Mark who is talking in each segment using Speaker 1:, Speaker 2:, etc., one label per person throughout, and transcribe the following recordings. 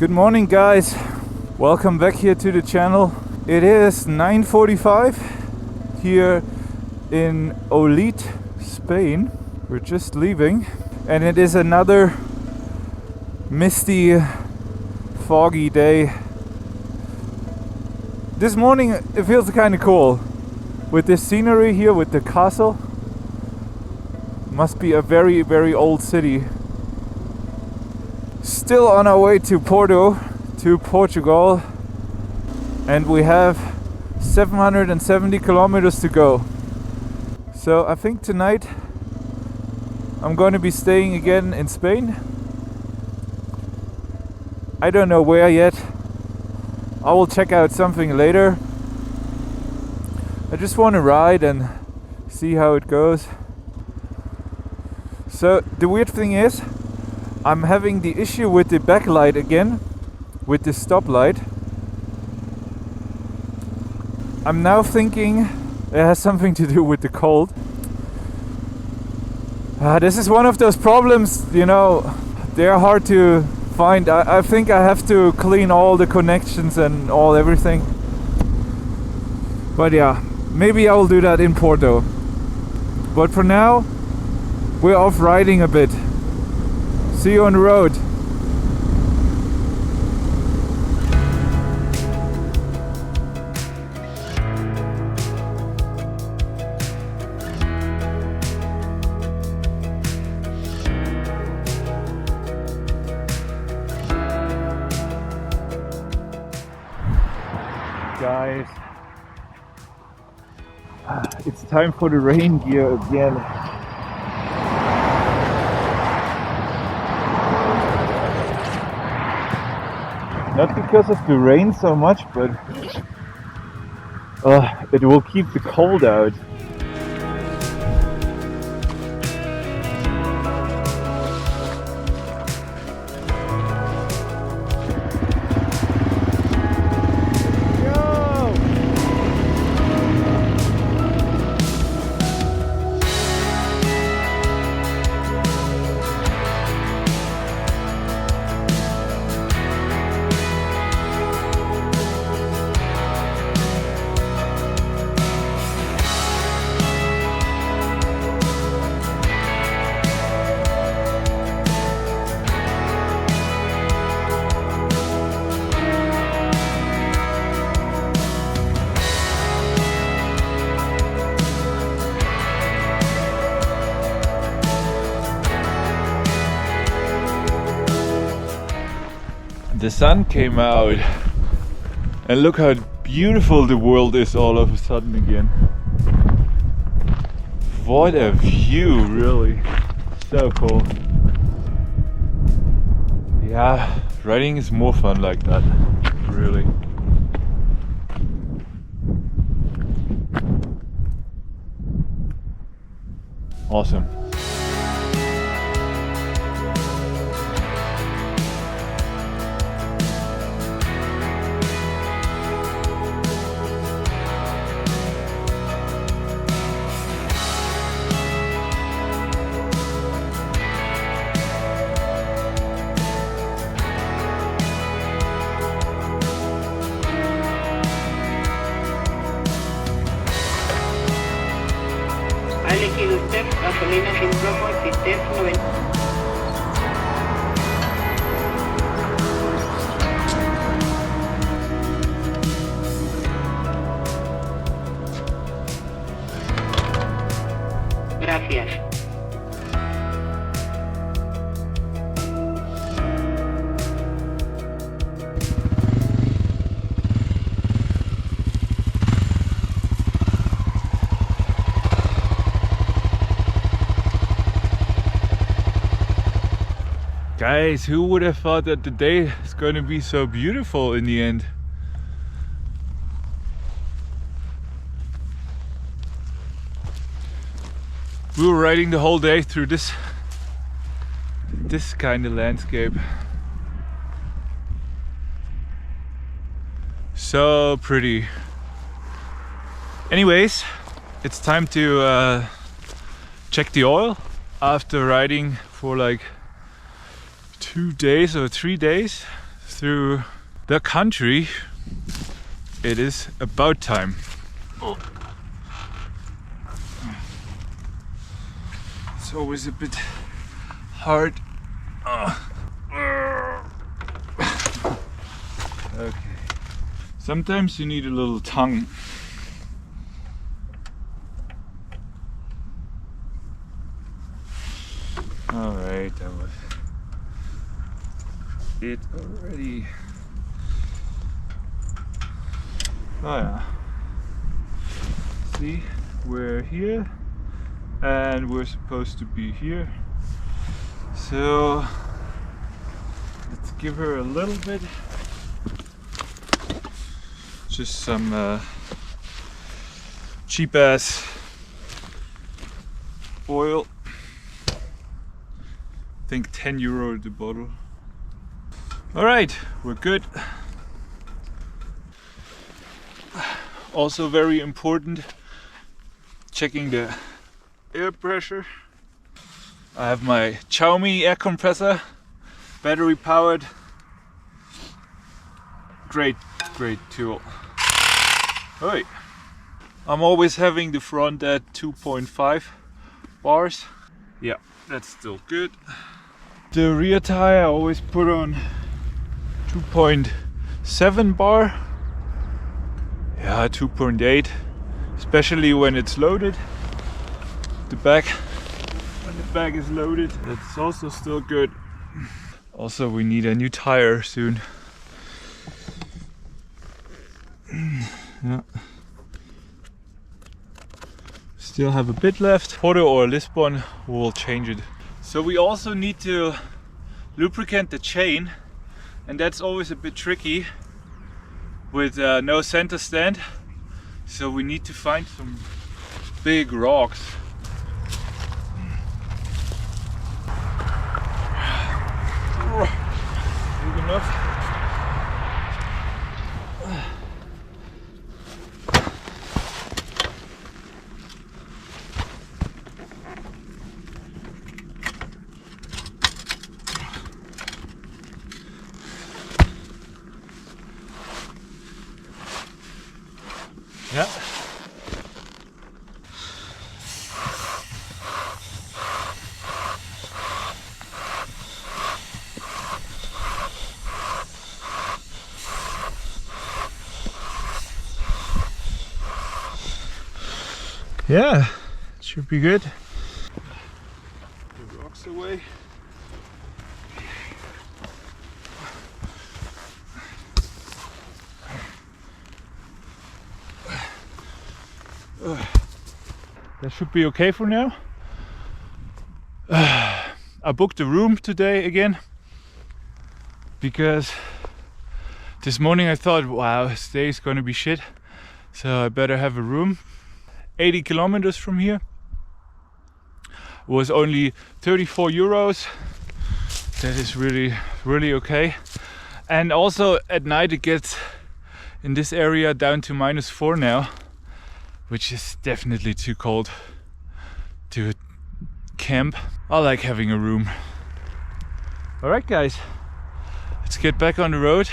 Speaker 1: Good morning, guys. Welcome back here to the channel. It is 9:45 here in Olite, Spain. We're just leaving and it is another misty, foggy day. This morning it feels kind of cool with this scenery here with the castle. Must be a very, very old city. Still on our way to Portugal, and we have 770 kilometers to go. So I think tonight I'm going to be staying again in Spain. I don't know where yet. I will check out something later. I just want to ride and see how it goes. So the weird thing is, I'm having the issue with the backlight again, with the stoplight. I'm now thinking it has something to do with the cold. This is one of those problems, you know, they're hard to find. I think I have to clean all the connections and everything. But yeah, maybe I will do that in Porto. But for now, we're off riding a bit. See you on the road. Guys, it's time for the rain gear again. Not because of the rain so much, but it will keep the cold out. The sun came out and look how beautiful the world is all of a sudden again. What a view, really. So cool. Yeah, riding is more fun like that, really. Awesome.
Speaker 2: Ha elegido usted gasolina sin plomo editing.Love. Gracias.
Speaker 1: Guys, who would have thought that the day is going to be so beautiful in the end? We were riding the whole day through this kind of landscape. So pretty. Anyways, it's time to check the oil after riding for like 2 days or 3 days. through the country, it is about time. Oh. It's always a bit hard. Okay. Sometimes you need a little tongue. Alright, that was it already. Oh yeah. See, we're here and we're supposed to be here. So let's give her a little bit. Just some cheap ass oil. I think 10 euro the bottle. Alright, we're good. Also very important, checking the air pressure. I have my Xiaomi air compressor, battery powered. Great tool. Hey, I'm always having the front at 2.5 bars. Yeah, that's still good. The rear tire I always put on 2.7 bar. Yeah, 2.8, especially when it's loaded. The back, when the back is loaded, that's also still good. Also, we need a new tire soon. Yeah. Still have a bit left. Porto or Lisbon, we'll change it. So we also need to lubricate the chain, and that's always a bit tricky with no center stand. So we need to find some big rocks. Big enough. Yeah. Yeah, it should be good. The rocks away. That should be okay for now. I booked a room today again because this morning I thought, wow, this day is gonna be shit, so I better have a room. 80 kilometers from here. It was only 34 euros. That is really okay. And also at night it gets in this area down to -4 now, which is definitely too cold to camp. I like having a room. Alright guys, let's get back on the road.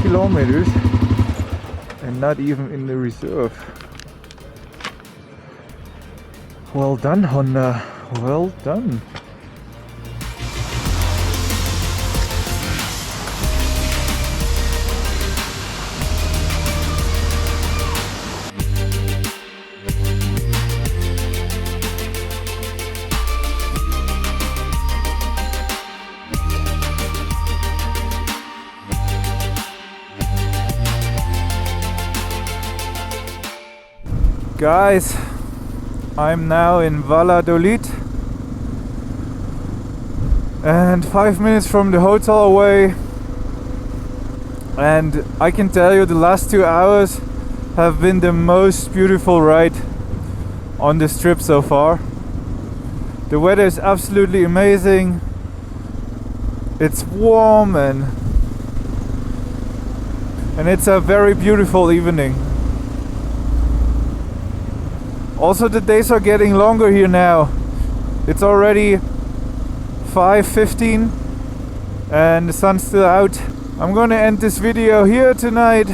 Speaker 1: Kilometers and not even in the reserve. Well done, Honda. Well done. Guys, I'm now in Valladolid and 5 minutes from the hotel away. And I can tell you the last 2 hours have been the most beautiful ride on this trip so far. The weather is absolutely amazing. It's warm and it's a very beautiful evening. Also, the days are getting longer here now. It's already 5:15 and the sun's still out. I'm gonna end this video here tonight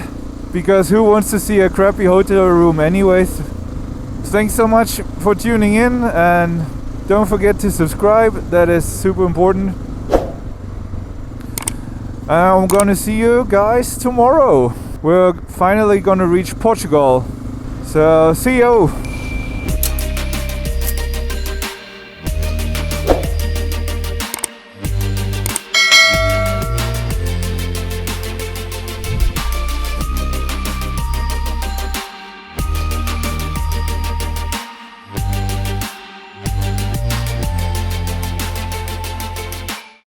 Speaker 1: because who wants to see a crappy hotel room anyways? Thanks so much for tuning in, and don't forget to subscribe, that is super important. I'm gonna see you guys tomorrow. We're finally gonna reach Portugal. So see you!